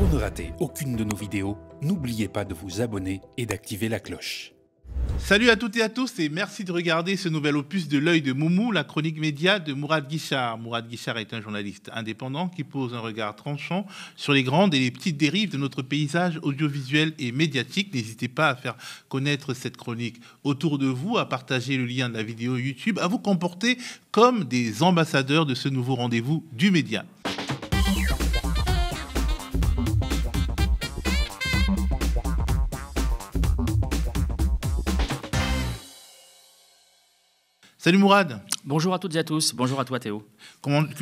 Pour ne rater aucune de nos vidéos, n'oubliez pas de vous abonner et d'activer la cloche. Salut à toutes et à tous et merci de regarder ce nouvel opus de l'œil de Moumou, la chronique média de Mourad Guichard. Mourad Guichard est un journaliste indépendant qui pose un regard tranchant sur les grandes et les petites dérives de notre paysage audiovisuel et médiatique. N'hésitez pas à faire connaître cette chronique autour de vous, à partager le lien de la vidéo YouTube, à vous comporter comme des ambassadeurs de ce nouveau rendez-vous du média. Salut Mourad. Bonjour à toutes et à tous, bonjour à toi Théo.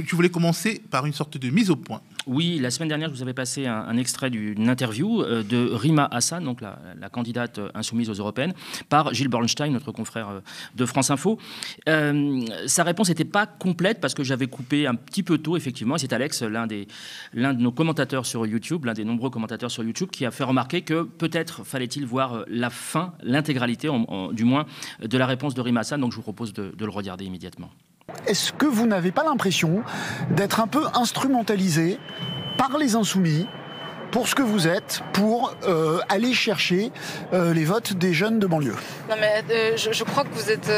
Tu voulais commencer par une sorte de mise au point. Oui, la semaine dernière, je vous avais passé un extrait d'une interview de Rima Hassan, donc la candidate insoumise aux européennes, par Gilles Bornstein, notre confrère de France Info. Sa réponse n'était pas complète parce que j'avais coupé un petit peu tôt, effectivement. Et c'est Alex, l'un de nos commentateurs sur YouTube, l'un des nombreux commentateurs sur YouTube, qui a fait remarquer que peut-être fallait-il voir la fin, l'intégralité, du moins, de la réponse de Rima Hassan. Donc je vous propose de le regarder immédiatement. Est-ce que vous n'avez pas l'impression d'être un peu instrumentalisé par les insoumis pour ce que vous êtes, pour aller chercher les votes des jeunes de banlieue? Non mais je crois que vous êtes...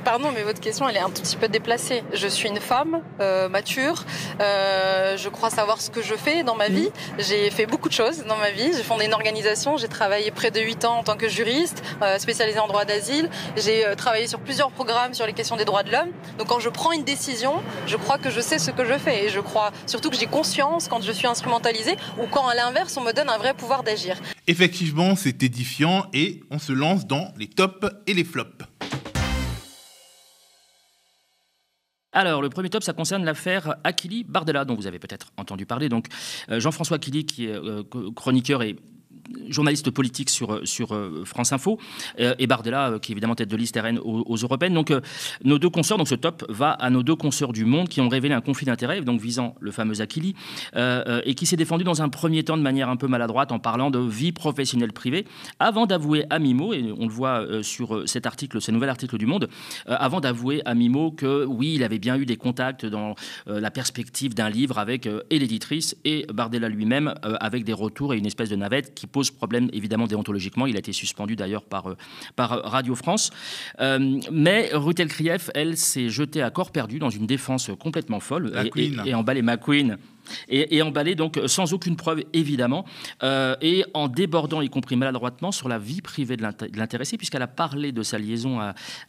Pardon, mais votre question, elle est un tout petit peu déplacée. Je suis une femme mature. Je crois savoir ce que je fais dans ma vie. J'ai fait beaucoup de choses dans ma vie. J'ai fondé une organisation. J'ai travaillé près de 8 ans en tant que juriste, spécialisée en droit d'asile. J'ai travaillé sur plusieurs programmes sur les questions des droits de l'homme. Donc quand je prends une décision, je crois que je sais ce que je fais. Et je crois surtout que j'ai conscience quand je suis instrumentalisée ou quand, à l'inverse, on me donne un vrai pouvoir d'agir. Effectivement, c'est édifiant et on se lance dans les tops et les flops. Alors, le premier top, ça concerne l'affaire Akili Bardella, dont vous avez peut-être entendu parler. Donc, Jean-François Akili, qui est chroniqueur et journaliste politique sur France Info, et Bardella, qui est évidemment tête de liste RN aux européennes. Donc, nos deux consoeurs, donc ce top va à nos deux consoeurs du Monde qui ont révélé un conflit d'intérêts, donc visant le fameux Akili, et qui s'est défendu dans un premier temps de manière un peu maladroite en parlant de vie professionnelle privée, avant d'avouer à mi-mot, et on le voit sur cet article, ce nouvel article du Monde, avant d'avouer à mi-mot que oui, il avait bien eu des contacts dans la perspective d'un livre avec et l'éditrice et Bardella lui-même, avec des retours et une espèce de navette qui pose problème évidemment déontologiquement. Il a été suspendu d'ailleurs par Radio France. Mais Ruth Elkrief, elle, s'est jetée à corps perdu dans une défense complètement folle et emballée McQueen. Et emballée donc sans aucune preuve évidemment, et en débordant y compris maladroitement sur la vie privée de l'intéressé, puisqu'elle a parlé de sa liaison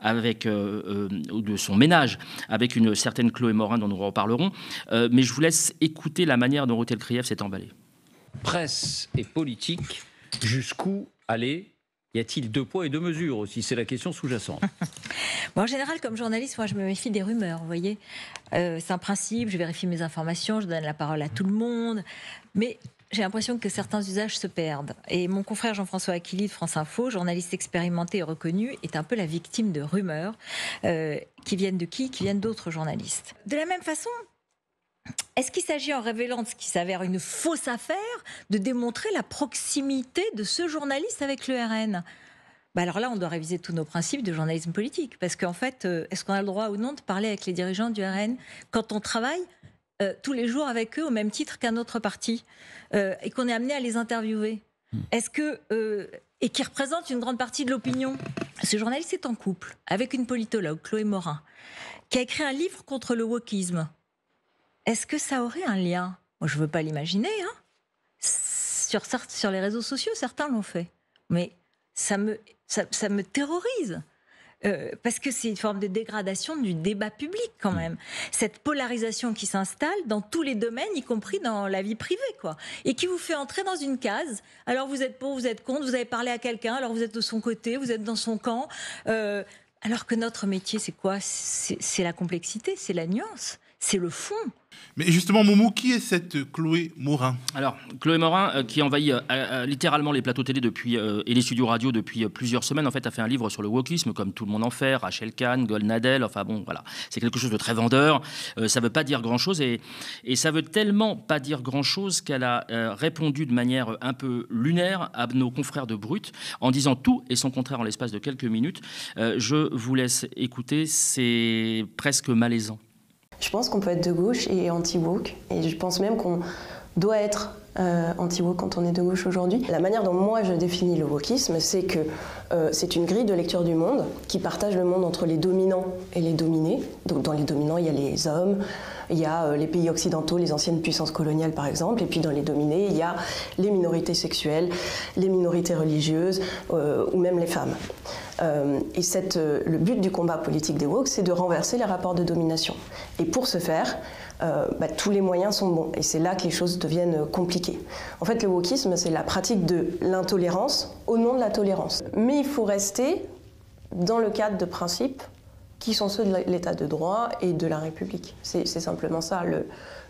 avec ou de son ménage avec une certaine Chloé Morin dont nous reparlerons, mais je vous laisse écouter la manière dont Ruth Elkrief s'est emballée. Presse et politique, jusqu'où aller? Y a-t-il deux poids et deux mesures aussi? C'est la question sous-jacente. Bon, en général, comme journaliste, moi, je me méfie des rumeurs, vous voyez. C'est un principe, je vérifie mes informations, je donne la parole à tout le monde. Mais j'ai l'impression que certains usages se perdent. Et mon confrère Jean-François Akili de France Info, journaliste expérimenté et reconnu, est un peu la victime de rumeurs qui viennent de qui? Qui viennent d'autres journalistes. De la même façon, est-ce qu'il s'agit, en révélant ce qui s'avère une fausse affaire, de démontrer la proximité de ce journaliste avec le RN? Alors là, on doit réviser tous nos principes de journalisme politique. Parce qu'en fait, est-ce qu'on a le droit ou non de parler avec les dirigeants du RN quand on travaille tous les jours avec eux au même titre qu'un autre parti et qu'on est amené à les interviewer? Est-ce que... et qui représente une grande partie de l'opinion. Ce journaliste est en couple avec une politologue, Chloé Morin, qui a écrit un livre contre le wokisme. Est-ce que ça aurait un lien? Moi, je ne veux pas l'imaginer. Sur les réseaux sociaux, certains l'ont fait. Mais ça me terrorise. Parce que c'est une forme de dégradation du débat public, quand même. Cette polarisation qui s'installe dans tous les domaines, y compris dans la vie privée, quoi. Et qui vous fait entrer dans une case. Alors, vous êtes pour, vous êtes contre, vous avez parlé à quelqu'un, alors vous êtes de son côté, vous êtes dans son camp. Alors que notre métier, c'est quoi? C'est la complexité, c'est la nuance, c'est le fond. Mais justement, Moumou, qui est cette Chloé Morin? Alors, Chloé Morin, qui envahit littéralement les plateaux télé depuis, et les studios radio depuis plusieurs semaines, en fait, a fait un livre sur le wokisme, comme tout le monde en fait, Rachel Kahn, Golnadel, enfin bon, voilà. C'est quelque chose de très vendeur, ça ne veut pas dire grand-chose, et ça veut tellement pas dire grand-chose qu'elle a répondu de manière un peu lunaire à nos confrères de Brut, en disant tout et son contraire en l'espace de quelques minutes. Je vous laisse écouter, c'est presque malaisant. Je pense qu'on peut être de gauche et anti-woke, et je pense même qu'on doit être anti-woke quand on est de gauche aujourd'hui. La manière dont moi je définis le wokisme, c'est que c'est une grille de lecture du monde qui partage le monde entre les dominants et les dominés. Donc dans les dominants, il y a les hommes, il y a les pays occidentaux, les anciennes puissances coloniales par exemple, et puis dans les dominés, il y a les minorités sexuelles, les minorités religieuses ou même les femmes. Et le but du combat politique des woke, c'est de renverser les rapports de domination. Et pour ce faire, tous les moyens sont bons. Et c'est là que les choses deviennent compliquées. En fait, le wokisme, c'est la pratique de l'intolérance au nom de la tolérance. Mais il faut rester dans le cadre de principes qui sont ceux de l'état de droit et de la République. C'est simplement ça,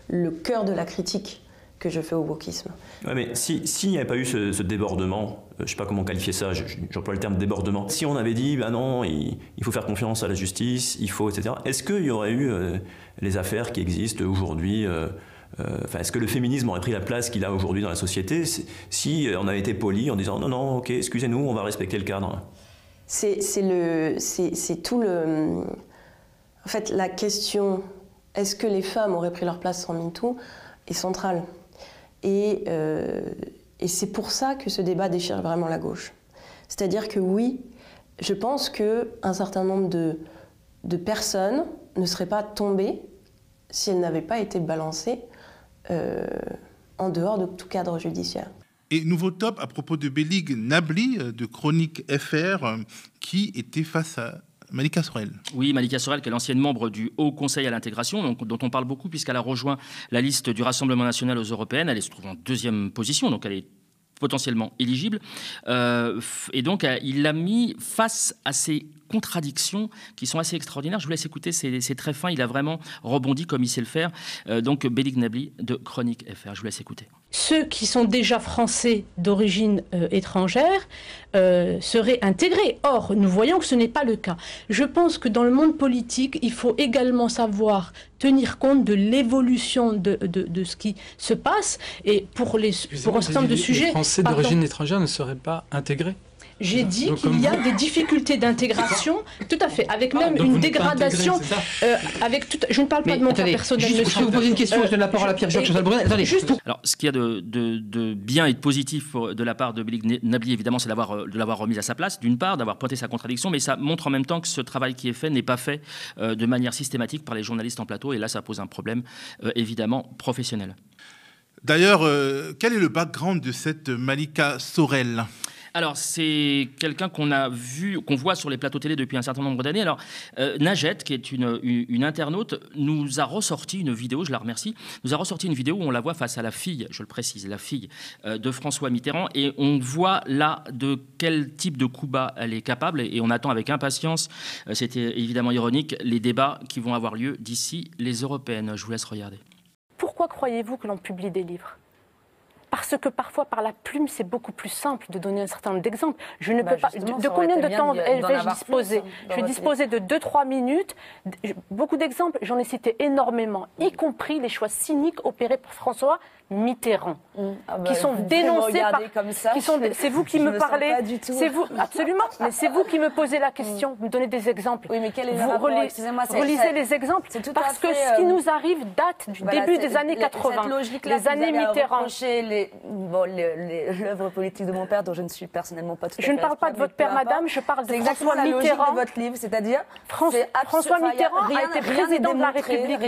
le cœur de la critique que je fais au wokisme. Ouais, mais s'il n'y avait pas eu ce débordement, je ne sais pas comment qualifier ça, j'emploie le terme débordement, si on avait dit, non, il faut faire confiance à la justice, il faut, etc., est-ce qu'il y aurait eu les affaires qui existent aujourd'hui est-ce que le féminisme aurait pris la place qu'il a aujourd'hui dans la société si on avait été poli en disant, non, ok, excusez-nous, on va respecter le cadre? C'est tout le... En fait, la question, est-ce que les femmes auraient pris leur place sans MeToo, est centrale. Et c'est pour ça que ce débat déchire vraiment la gauche. C'est-à-dire que oui, je pense qu'un certain nombre de personnes ne seraient pas tombées si elles n'avaient pas été balancées en dehors de tout cadre judiciaire. Et nouveau top à propos de Belig Nabli de Chronique FR qui était face à Malika Sorel. Oui, Malika Sorel, qui est l'ancienne membre du Haut Conseil à l'intégration, dont on parle beaucoup puisqu'elle a rejoint la liste du Rassemblement national aux européennes. Elle se trouve en 2e position, donc elle est potentiellement éligible. Et donc, il l'a mis face à ces contradictions qui sont assez extraordinaires. Je vous laisse écouter, c'est très fin. Il a vraiment rebondi comme il sait le faire. Donc, Belig Nabli de Chronique FR. Je vous laisse écouter. Ceux qui sont déjà français d'origine étrangère seraient intégrés. Or, nous voyons que ce n'est pas le cas. Je pense que dans le monde politique, il faut également savoir tenir compte de l'évolution de ce qui se passe. Et pour un certain nombre de sujets... Les Français d'origine étrangère ne seraient pas intégrés. J'ai dit qu'il y a des difficultés d'intégration, tout à fait, avec même une dégradation. Je ne parle pas de mon cas personnel. Juste pour vous poser une question, je donne la parole à Pierre-Georges Salbrun. Attendez. Alors, ce qu'il y a de bien et de positif de la part de Belig Nabli, évidemment, c'est de l'avoir remise à sa place, d'une part, d'avoir pointé sa contradiction, mais ça montre en même temps que ce travail qui est fait n'est pas fait de manière systématique par les journalistes en plateau, et là, ça pose un problème, évidemment, professionnel. D'ailleurs, quel est le background de cette Malika Sorel ? Alors, c'est quelqu'un qu'on voit sur les plateaux télé depuis un certain nombre d'années. Alors, Najette, qui est une internaute, nous a ressorti une vidéo, je la remercie, nous a ressorti une vidéo où on la voit face à la fille, je le précise, la fille de François Mitterrand, et on voit là de quel type de coup bas elle est capable, et on attend avec impatience, c'était évidemment ironique, les débats qui vont avoir lieu d'ici les européennes. Je vous laisse regarder. Pourquoi croyez-vous que l'on publie des livres ? Parce que parfois, par la plume, c'est beaucoup plus simple de donner un certain nombre d'exemples. Je ne peux pas. De combien de temps vais-je disposer ? Je vais disposer de 2-3 minutes. Beaucoup d'exemples, j'en ai cité énormément, y compris les choix cyniques opérés par François Mitterrand, qui sont dénoncés par. C'est vous qui me parlez. C'est vous, absolument. Mais c'est vous qui me posez la question, vous me donnez des exemples. Oui, mais quel est le rapport ? Relisez les exemples. Parce que ce qui nous arrive date du début des années 80, les années Mitterrand. L'œuvre politique de mon père, dont je ne suis personnellement pas tout à fait. Je ne parle pas de votre père, madame, je parle de François Mitterrand. C'est exactement la logique de votre livre, c'est-à-dire François Mitterrand a été président de la République.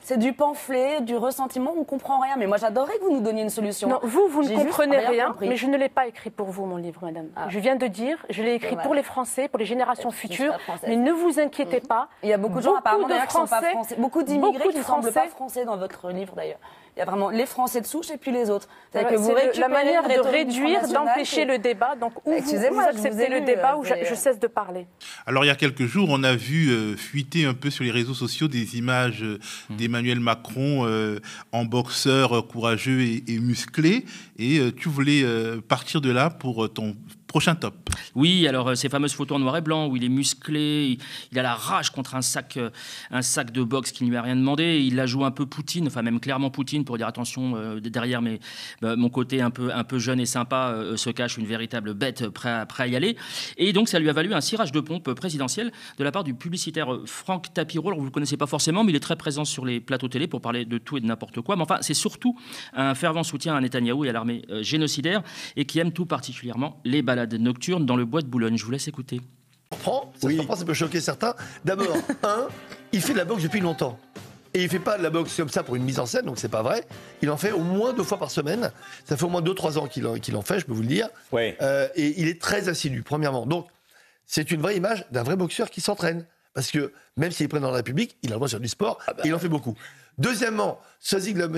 C'est du pamphlet, du ressentiment, on ne comprend rien. Mais moi, j'adorerais que vous nous donniez une solution. Non, vous ne comprenez rien, mais je ne l'ai pas écrit pour vous, mon livre, madame. Je viens de dire, je l'ai écrit pour les Français, pour les générations futures, mais ne vous inquiétez pas. Il y a beaucoup de gens, apparemment, qui ne sont pas français. Beaucoup d'immigrés qui ne semblent pas français dans votre livre, d'ailleurs. Il y a vraiment les Français de souche et puis les autres. C'est la manière de réduire, d'empêcher le débat. Donc, ou vous acceptez le débat ou je cesse de parler. Alors, il y a quelques jours, on a vu fuiter un peu sur les réseaux sociaux des images d'Emmanuel Macron en boxeur courageux et musclé. Et tu voulais partir de là pour Prochain top. Oui, alors ces fameuses photos en noir et blanc où il est musclé, il a la rage contre un sac de boxe qui ne lui a rien demandé. Il la joue un peu Poutine, enfin même clairement Poutine, pour dire attention, derrière mon côté un peu jeune et sympa se cache une véritable bête prêt à y aller. Et donc ça lui a valu un cirage de pompe présidentiel de la part du publicitaire Franck Tapiro. Alors vous ne le connaissez pas forcément, mais il est très présent sur les plateaux télé pour parler de tout et de n'importe quoi. Mais enfin, c'est surtout un fervent soutien à Netanyahou et à l'armée génocidaire et qui aime tout particulièrement les balades nocturnes dans le bois de Boulogne. Je vous laisse écouter. Ça peut choquer certains. D'abord, il fait de la boxe depuis longtemps. Et il fait pas de la boxe comme ça pour une mise en scène, donc c'est pas vrai. Il en fait au moins 2 fois par semaine. Ça fait au moins 2-3 ans qu'il en fait, je peux vous le dire. Ouais. Et il est très assidu, premièrement. Donc, c'est une vraie image d'un vrai boxeur qui s'entraîne. Parce que même s'il est président de la République, il a le droit de faire du sport, et il en fait beaucoup. Deuxièmement, Soisig la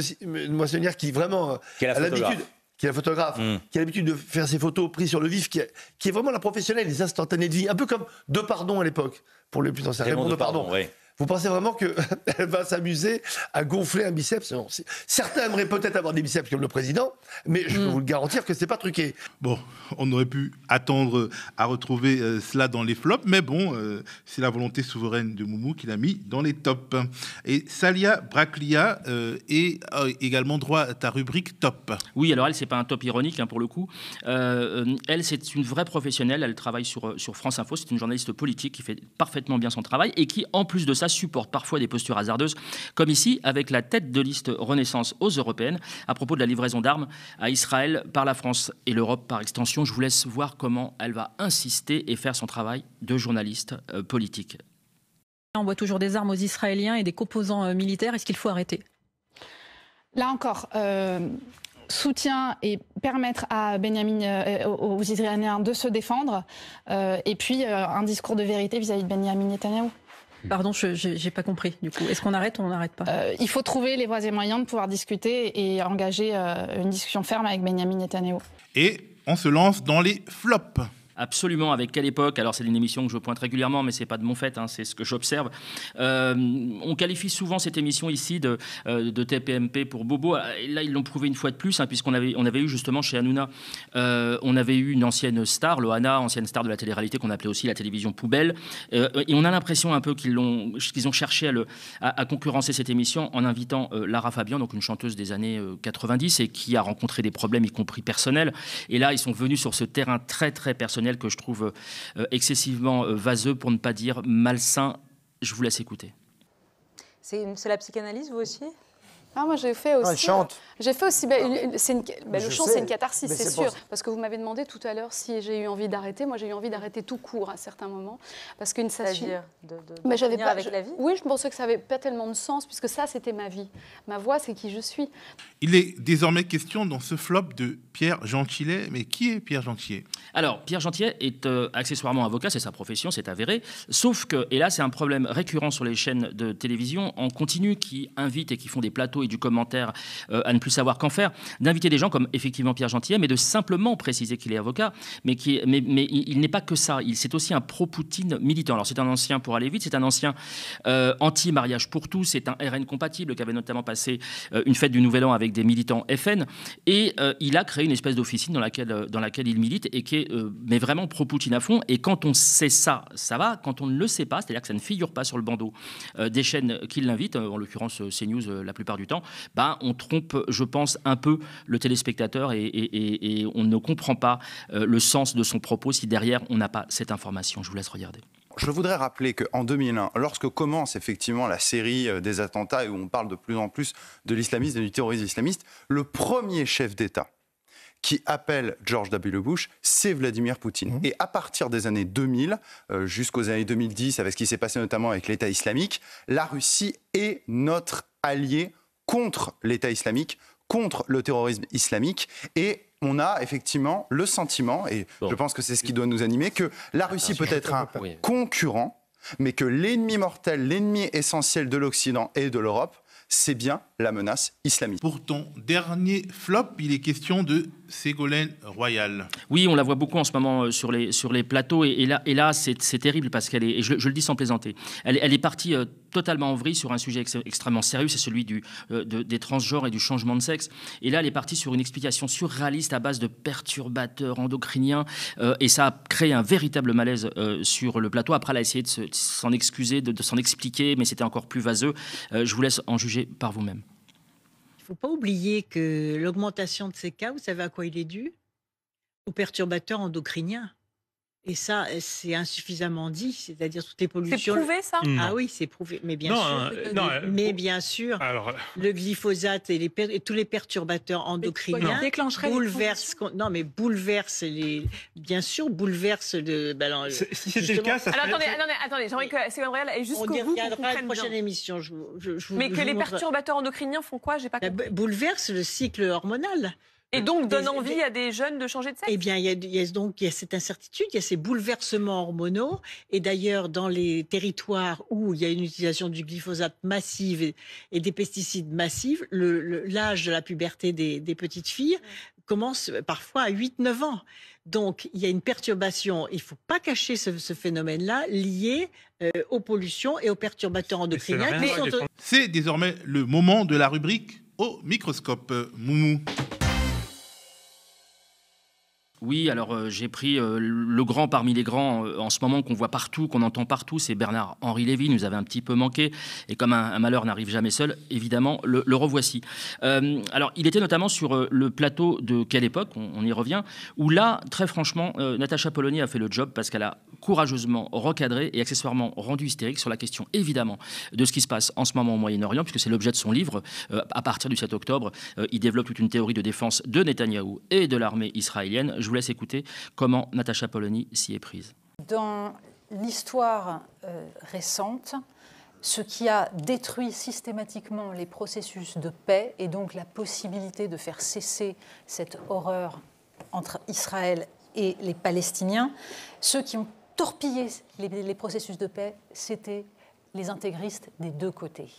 moissonnière qui vraiment a l'habitude... qui est la photographe, qui a l'habitude de faire ses photos prises sur le vif, qui est vraiment la professionnelle, les instantanés de vie, un peu comme Depardon à l'époque, pour les plus anciens. Raymond Depardon. Oui. Vous pensez vraiment qu'elle va s'amuser à gonfler un biceps? Non. Certains aimeraient peut-être avoir des biceps comme le président, mais je peux vous le garantir que c'est pas truqué. Bon, on aurait pu attendre à retrouver cela dans les flops, mais bon, c'est la volonté souveraine de Moumou qui l'a mis dans les tops. Et Salia Braclia est également droit à ta rubrique top. Oui, alors elle, c'est pas un top ironique pour le coup. Elle, c'est une vraie professionnelle. Elle travaille sur France Info. C'est une journaliste politique qui fait parfaitement bien son travail et qui, en plus de ça, supporte parfois des postures hasardeuses, comme ici avec la tête de liste Renaissance aux européennes à propos de la livraison d'armes à Israël par la France et l'Europe par extension. Je vous laisse voir comment elle va insister et faire son travail de journaliste politique. On envoie toujours des armes aux Israéliens et des composants militaires. Est-ce qu'il faut arrêter? Là encore, soutien et permettre à aux Israéliens de se défendre, et puis un discours de vérité vis-à-vis de Benyamin Netanyahou. Pardon, je n'ai pas compris. Du coup, est-ce qu'on arrête ou on n'arrête pas? Il faut trouver les voies et moyens de pouvoir discuter et engager une discussion ferme avec Benyamin Netanyahou. Et on se lance dans les flops. Absolument, avec quelle époque? Alors c'est une émission que je pointe régulièrement, mais c'est pas de mon fait, c'est ce que j'observe. On qualifie souvent cette émission ici de TPMP pour Bobo. Et là, ils l'ont prouvé une fois de plus, puisqu'on avait eu justement chez Hanouna, on avait eu une ancienne star, Loana, ancienne star de la télé-réalité qu'on appelait aussi la télévision poubelle. Et on a l'impression un peu qu'ils ont cherché à concurrencer cette émission en invitant Lara Fabian, donc une chanteuse des années 90 et qui a rencontré des problèmes, y compris personnels. Et là, ils sont venus sur ce terrain très très personnel que je trouve excessivement vaseux, pour ne pas dire malsain. Je vous laisse écouter. C'est la psychanalyse, vous aussi? Ah, moi, j'ai fait aussi. Elle chante. J'ai fait aussi. Le chant, c'est une catharsis, c'est sûr. Pas... Parce que vous m'avez demandé tout à l'heure si j'ai eu envie d'arrêter. Moi, j'ai eu envie d'arrêter tout court à certains moments. Parce qu'une C'est-à-dire mais j'avais pas avec la vie. Oui, je pensais que ça n'avait pas tellement de sens, puisque ça, c'était ma vie. Ma voix, c'est qui je suis. Il est désormais question dans ce flop de Pierre Gentillet. Mais qui est Pierre Gentillet? Alors, Pierre Gentillet est accessoirement avocat, c'est sa profession, c'est avéré. Sauf que, et là, c'est un problème récurrent sur les chaînes de télévision en continu qui invitent et qui font des plateaux et du commentaire à ne plus savoir qu'en faire, d'inviter des gens comme effectivement Pierre Gentillet, mais de simplement préciser qu'il est avocat, mais il n'est pas que ça, c'est aussi un pro-Poutine militant. Alors c'est un ancien, pour aller vite, c'est un ancien anti-mariage pour tous, c'est un RN compatible qui avait notamment passé une fête du Nouvel An avec des militants FN, et il a créé une espèce d'officine dans laquelle il milite et qui est mais vraiment pro-Poutine à fond. Et quand on sait ça, ça va. Quand on ne le sait pas, c'est-à-dire que ça ne figure pas sur le bandeau des chaînes qui l'invitent, en l'occurrence CNews la plupart du temps, on trompe, je pense, un peu le téléspectateur et on ne comprend pas le sens de son propos si derrière on n'a pas cette information. Je vous laisse regarder. Je voudrais rappeler qu'en 2001, lorsque commence effectivement la série des attentats et où on parle de plus en plus de l'islamisme et du terrorisme islamiste, le premier chef d'État qui appelle George W. Bush, c'est Vladimir Poutine. Et à partir des années 2000, jusqu'aux années 2010, avec ce qui s'est passé notamment avec l'État islamique, la Russie est notre allié contre l'État islamique, contre le terrorisme islamique. Et on a effectivement le sentiment, et je pense que c'est ce qui doit nous animer, que la Russie peut être un concurrent, mais que l'ennemi mortel, l'ennemi essentiel de l'Occident et de l'Europe, c'est bien la menace islamiste. Pour ton dernier flop, il est question de Ségolène Royal. Oui, on la voit beaucoup en ce moment sur les plateaux et là c'est terrible parce qu'elle est, et je le dis sans plaisanter, elle est partie totalement en vrille sur un sujet extrêmement sérieux, c'est celui des transgenres et du changement de sexe. Et là, elle est partie sur une explication surréaliste à base de perturbateurs endocriniens et ça a créé un véritable malaise sur le plateau. Après, elle a essayé de s'en excuser, de s'en expliquer, mais c'était encore plus vaseux. Je vous laisse en juger par vous-même. Il ne faut pas oublier que l'augmentation de ces cas, vous savez à quoi il est dû? Aux perturbateurs endocriniens. Et ça, c'est insuffisamment dit, c'est-à-dire toutes les pollutions. C'est prouvé, ça? Ah oui, c'est prouvé. Mais bien sûr, alors, le glyphosate et tous les perturbateurs endocriniens bouleversent le. Si c'était le cas, ça alors, attendez, j'aimerais que Ségolène Royal ait jusqu'au bout. On regardera la prochaine émission. Mais que les perturbateurs endocriniens font quoi? J'ai pas compris. Bouleversent le cycle hormonal. Et donc donne envie à des jeunes de changer de sexe? Eh bien, il y a cette incertitude, il y a ces bouleversements hormonaux. Et d'ailleurs, dans les territoires où il y a une utilisation du glyphosate massive et des pesticides massifs, l'âge de la puberté des petites filles commence parfois à 8-9 ans. Donc, il y a une perturbation, il ne faut pas cacher ce phénomène-là, lié aux pollutions et aux perturbateurs endocriniens. C'est désormais le moment de la rubrique au microscope. Moumou. Oui, alors j'ai pris le grand parmi les grands en ce moment qu'on voit partout, qu'on entend partout, c'est Bernard-Henri Lévy, nous avait un petit peu manqué, et comme un malheur n'arrive jamais seul, évidemment, le revoici. Alors, il était notamment sur le plateau de Quelle époque, on y revient, où là, très franchement, Natacha Polony a fait le job parce qu'elle a courageusement recadré et accessoirement rendu hystérique sur la question, évidemment, de ce qui se passe en ce moment au Moyen-Orient, puisque c'est l'objet de son livre. À partir du 7 octobre, il développe toute une théorie de défense de Netanyahou et de l'armée israélienne. Je vous laisse écouter comment Natacha Polony s'y est prise. Dans l'histoire récente, ce qui a détruit systématiquement les processus de paix et donc la possibilité de faire cesser cette horreur entre Israël et les Palestiniens, ceux qui ont torpillé les processus de paix, c'était les intégristes des deux côtés.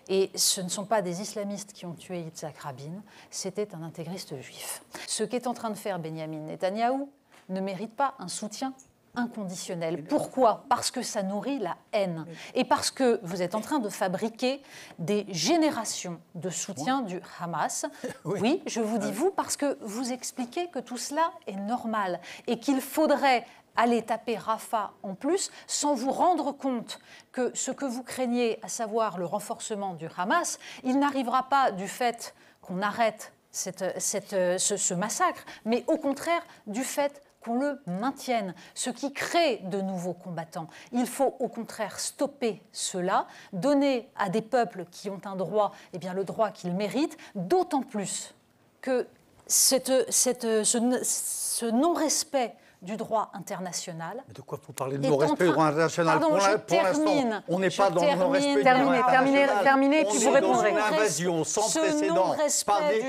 Et ce ne sont pas des islamistes qui ont tué Yitzhak Rabin, c'était un intégriste juif. Ce qu'est en train de faire Benyamin Netanyahou ne mérite pas un soutien inconditionnel. Pourquoi? Parce que ça nourrit la haine. Et parce que vous êtes en train de fabriquer des générations de soutien du Hamas. Oui, je vous dis vous, parce que vous expliquez que tout cela est normal et qu'il faudrait aller taper Rafah en plus sans vous rendre compte que ce que vous craignez, à savoir le renforcement du Hamas, il n'arrivera pas du fait qu'on arrête ce massacre, mais au contraire du fait qu'on le maintienne, ce qui crée de nouveaux combattants. Il faut au contraire stopper cela, donner à des peuples qui ont un droit, eh bien, le droit qu'ils méritent, d'autant plus que ce non-respect du droit international. Mais de quoi vous parlez de non-respect du droit international? Pardon, pour l'instant, on n'est pas dans le non-respect du droit international. Terminez, puis vous répondrez. On est dans une invasion sans précédent par des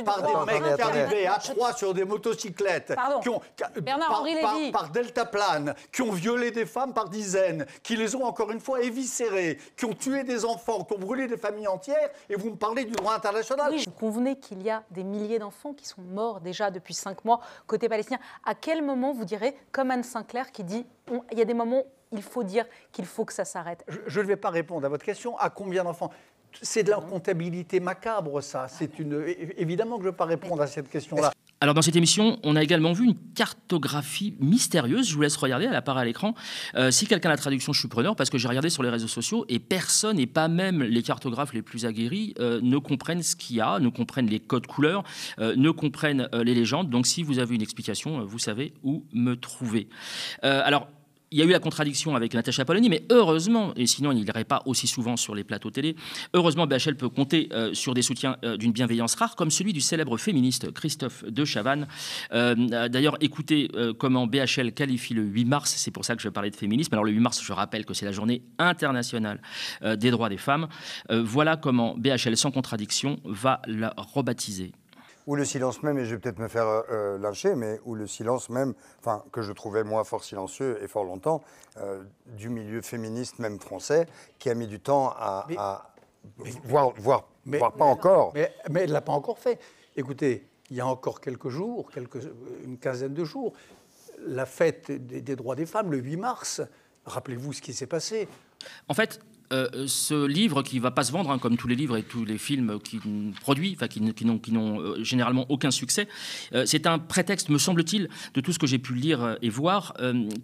mecs qui arrivaient à 3 sur des motocyclettes, par deltaplane, qui ont violé des femmes par dizaines, qui les ont encore une fois éviscérées, qui ont tué des enfants, qui ont brûlé des familles entières, et vous me parlez du droit international. Oui, vous convenez qu'il y a des milliers d'enfants qui sont morts déjà depuis 5 mois côté palestinien. À quel moment vous direz, comme Anne Sinclair qui dit il y a des moments où il faut dire qu'il faut que ça s'arrête? Je ne vais pas répondre à votre question. À combien d'enfants? C'est de la comptabilité macabre, ça. Évidemment que je ne vais pas répondre à cette question-là. Alors dans cette émission, on a également vu une cartographie mystérieuse. Je vous laisse regarder, elle apparaît à l'écran. Si quelqu'un a la traduction, je suis preneur, parce que j'ai regardé sur les réseaux sociaux et personne, et pas même les cartographes les plus aguerris, ne comprennent ce qu'il y a, ne comprennent les codes couleurs, ne comprennent les légendes. Donc si vous avez une explication, vous savez où me trouver. Alors, il y a eu la contradiction avec Natacha Polony, mais heureusement, et sinon il n'irait pas aussi souvent sur les plateaux télé, heureusement BHL peut compter sur des soutiens d'une bienveillance rare, comme celui du célèbre féministe Christophe de Chavannes. D'ailleurs, écoutez comment BHL qualifie le 8 mars, c'est pour ça que je parlais de féminisme. Alors le 8 mars, je rappelle que c'est la journée internationale des droits des femmes. Voilà comment BHL, sans contradiction, va la rebaptiser. Ou le silence même, et je vais peut-être me faire lyncher, mais ou le silence même, enfin que je trouvais moi fort silencieux et fort longtemps, du milieu féministe même français, qui a mis du temps à voire pas encore. Mais elle ne l'a pas encore fait. Écoutez, il y a encore quelques jours, une quinzaine de jours, la fête des droits des femmes, le 8 mars, rappelez-vous ce qui s'est passé. En fait, ce livre qui ne va pas se vendre, comme tous les livres et tous les films qui produit, qui n'ont généralement aucun succès, c'est un prétexte, me semble-t-il, de tout ce que j'ai pu lire et voir,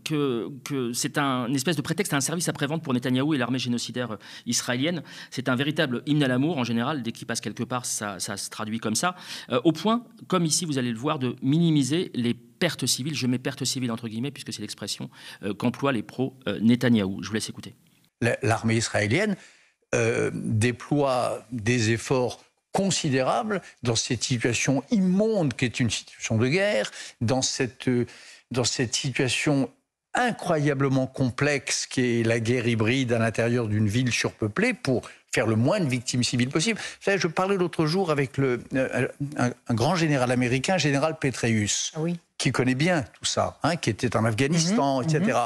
que c'est une espèce de prétexte à un service après-vente pour Netanyahou et l'armée génocidaire israélienne. C'est un véritable hymne à l'amour, en général. Dès qu'il passe quelque part, ça se traduit comme ça. Au point, comme ici, vous allez le voir, de minimiser les pertes civiles. Je mets pertes civiles entre guillemets, puisque c'est l'expression qu'emploient les pro-Netanyahou. Je vous laisse écouter. L'armée israélienne déploie des efforts considérables dans cette situation immonde qui est une situation de guerre, dans cette situation incroyablement complexe qui est la guerre hybride à l'intérieur d'une ville surpeuplée pour faire le moins de victimes civiles possible. Vous savez, je parlais l'autre jour avec un grand général américain, général Petraeus, qui connaît bien tout ça, qui était en Afghanistan, etc.,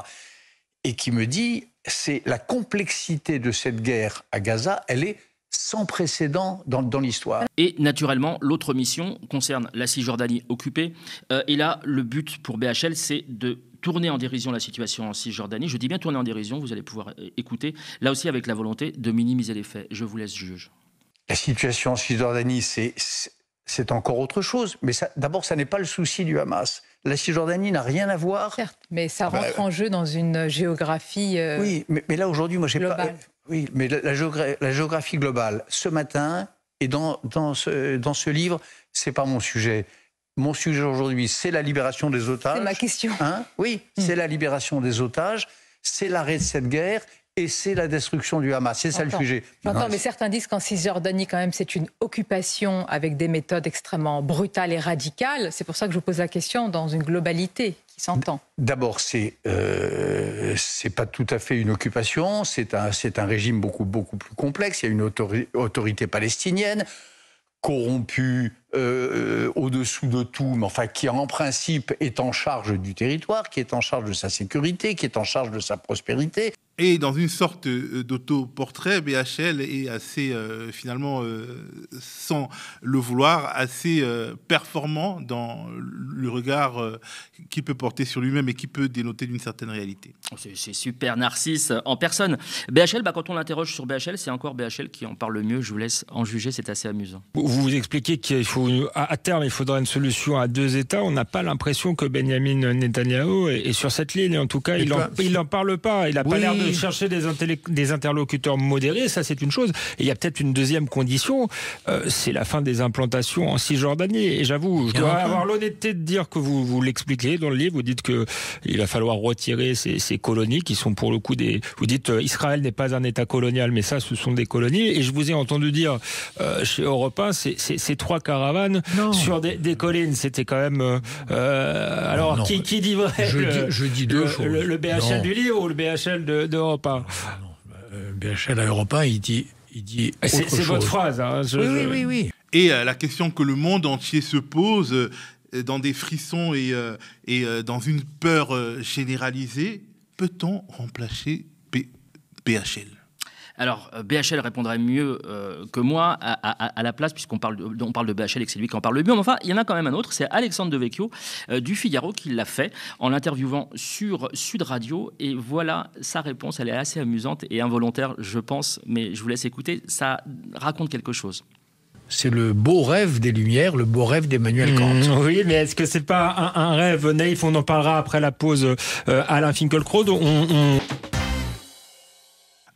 et qui me dit... c'est la complexité de cette guerre à Gaza, elle est sans précédent dans l'histoire. Et naturellement, l'autre mission concerne la Cisjordanie occupée. Et là, le but pour BHL, c'est de tourner en dérision la situation en Cisjordanie. Je dis bien tourner en dérision, vous allez pouvoir écouter. Là aussi, avec la volonté de minimiser les faits. Je vous laisse juger. La situation en Cisjordanie, c'est encore autre chose. Mais d'abord, ça n'est pas le souci du Hamas. La Cisjordanie n'a rien à voir. Certes, mais ça rentre en jeu dans une géographie oui, mais là, aujourd'hui, moi, j'ai globale. pas... Oui, mais la géographie globale, ce matin, et dans ce livre, c'est pas mon sujet. Mon sujet aujourd'hui, c'est la libération des otages. C'est ma question. Oui, c'est la libération des otages, c'est l'arrêt de cette guerre, et c'est la destruction du Hamas. C'est ça le sujet. J'entends, mais certains disent qu'en Cisjordanie, quand même, c'est une occupation avec des méthodes extrêmement brutales et radicales. C'est pour ça que je vous pose la question dans une globalité qui s'entend. D'abord, c'est pas tout à fait une occupation. C'est un régime beaucoup plus complexe. Il y a une autorité palestinienne corrompue au-dessous de tout, mais enfin qui en principe est en charge du territoire, qui est en charge de sa sécurité, qui est en charge de sa prospérité. Et dans une sorte d'autoportrait, BHL est assez, finalement, sans le vouloir, assez performant dans le regard qu'il peut porter sur lui-même et qui peut dénoter d'une certaine réalité. C'est super Narcisse en personne. BHL, quand on l'interroge sur BHL, c'est encore BHL qui en parle le mieux. Je vous laisse en juger, c'est assez amusant. Vous expliquez qu'il faut, à terme, il faudra une solution à 2 États. On n'a pas l'impression que Benyamin Netanyahou est sur cette ligne. En tout cas, il n'en parle pas. Il n'a pas l'air de chercher des interlocuteurs modérés, ça c'est une chose. Et il y a peut-être une deuxième condition, c'est la fin des implantations en Cisjordanie. Et j'avoue, je dois avoir l'honnêteté de dire que vous l'expliquez dans le livre, vous dites qu'il va falloir retirer ces colonies qui sont pour le coup des... Vous dites Israël n'est pas un État colonial, mais ça ce sont des colonies. Et je vous ai entendu dire chez Europe 1, ces 3 caravanes sur des collines, c'était quand même... alors, qui dit vrai? Je dis 2 choses. Le BHL du livre ou le BHL d'Europe 1? BHL à Europe 1, il dit c'est votre phrase. Oui. Et la question que le monde entier se pose, dans des frissons et dans une peur généralisée, peut-on remplacer BHL ? Alors, BHL répondrait mieux que moi à la place, puisqu'on parle de BHL et que c'est lui qui en parle le mieux. Mais enfin, il y en a quand même un autre, c'est Alexandre Devecchio du Figaro qui l'a fait en l'interviewant sur Sud Radio. Et voilà sa réponse, elle est assez amusante et involontaire, je pense, mais je vous laisse écouter, ça raconte quelque chose. C'est le beau rêve des Lumières, le beau rêve d'Emmanuel Kant. Oui, mais est-ce que c'est pas un rêve naïf? On en parlera après la pause. Alain Finkielkraut,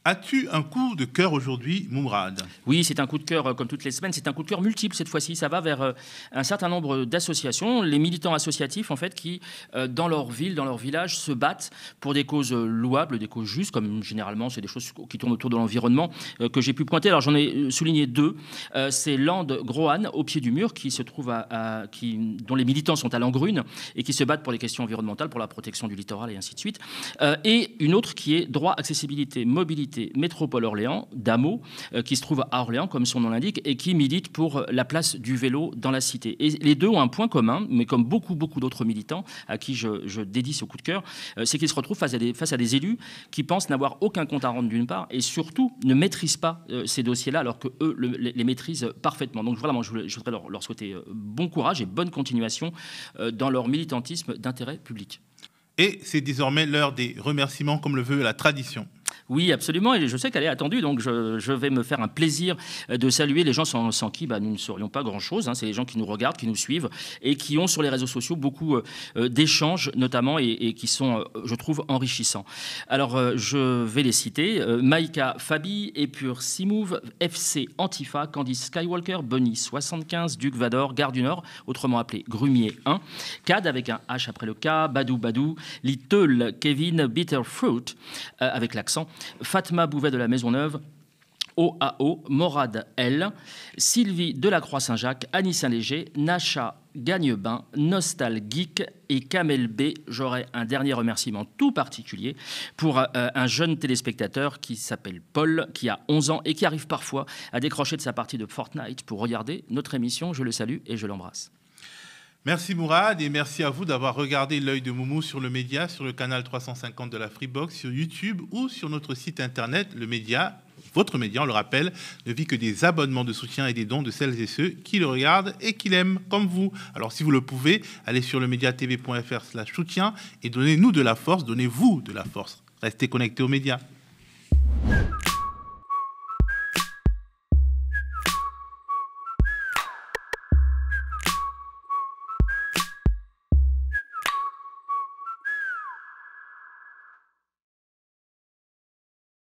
As-tu un coup de cœur aujourd'hui, Mourad ? Oui, c'est un coup de cœur comme toutes les semaines. C'est un coup de cœur multiple cette fois-ci. Ça va vers un certain nombre d'associations, les militants associatifs en fait, qui dans leur ville, dans leur village, se battent pour des causes louables, des causes justes, comme généralement c'est des choses qui tournent autour de l'environnement que j'ai pu pointer. Alors j'en ai souligné 2. C'est Lande Grohan au pied du mur, qui se trouve dont les militants sont à Langrune et qui se battent pour les questions environnementales, pour la protection du littoral et ainsi de suite. Et une autre qui est droit, accessibilité, mobilité Cité Métropole Orléans, DAMO, qui se trouve à Orléans, comme son nom l'indique, et qui milite pour la place du vélo dans la cité. Et les deux ont un point commun, mais comme beaucoup d'autres militants à qui je dédie ce coup de cœur, c'est qu'ils se retrouvent face à des élus qui pensent n'avoir aucun compte à rendre d'une part, et surtout ne maîtrisent pas ces dossiers-là, alors qu'eux les maîtrisent parfaitement. Donc vraiment, je voudrais leur souhaiter bon courage et bonne continuation dans leur militantisme d'intérêt public. Et c'est désormais l'heure des remerciements, comme le veut la tradition. Oui, absolument, et je sais qu'elle est attendue, donc je vais me faire un plaisir de saluer les gens sans qui nous ne serions pas grand-chose. C'est les gens qui nous regardent, qui nous suivent, et qui ont sur les réseaux sociaux beaucoup d'échanges, notamment, et qui sont, je trouve, enrichissants. Alors, je vais les citer. Maïka Fabi, Épure Simouv, FC Antifa, Candice Skywalker, Bunny 75, Duc Vador, Gare du Nord, autrement appelé Grumier 1, Cad avec un H après le K, Badou, Little Kevin Bitterfruit, avec l'accent, Fatma Bouvet de la Maisonneuve, OAO, Morad L, Sylvie Delacroix-Saint-Jacques, Annie Saint-Léger, Nacha Gagnebin, Nostal Geek et Kamel B. J'aurais un dernier remerciement tout particulier pour un jeune téléspectateur qui s'appelle Paul, qui a 11 ans et qui arrive parfois à décrocher de sa partie de Fortnite pour regarder notre émission. Je le salue et je l'embrasse. Merci Mourad et merci à vous d'avoir regardé l'œil de Moumou sur le média, sur le canal 350 de la Freebox, sur YouTube ou sur notre site internet. Le média, votre média, on le rappelle, ne vit que des abonnements de soutien et des dons de celles et ceux qui le regardent et qui l'aiment, comme vous. Alors si vous le pouvez, allez sur lemediatv.fr/soutien et donnez-nous de la force, donnez-vous de la force. Restez connectés aux médias.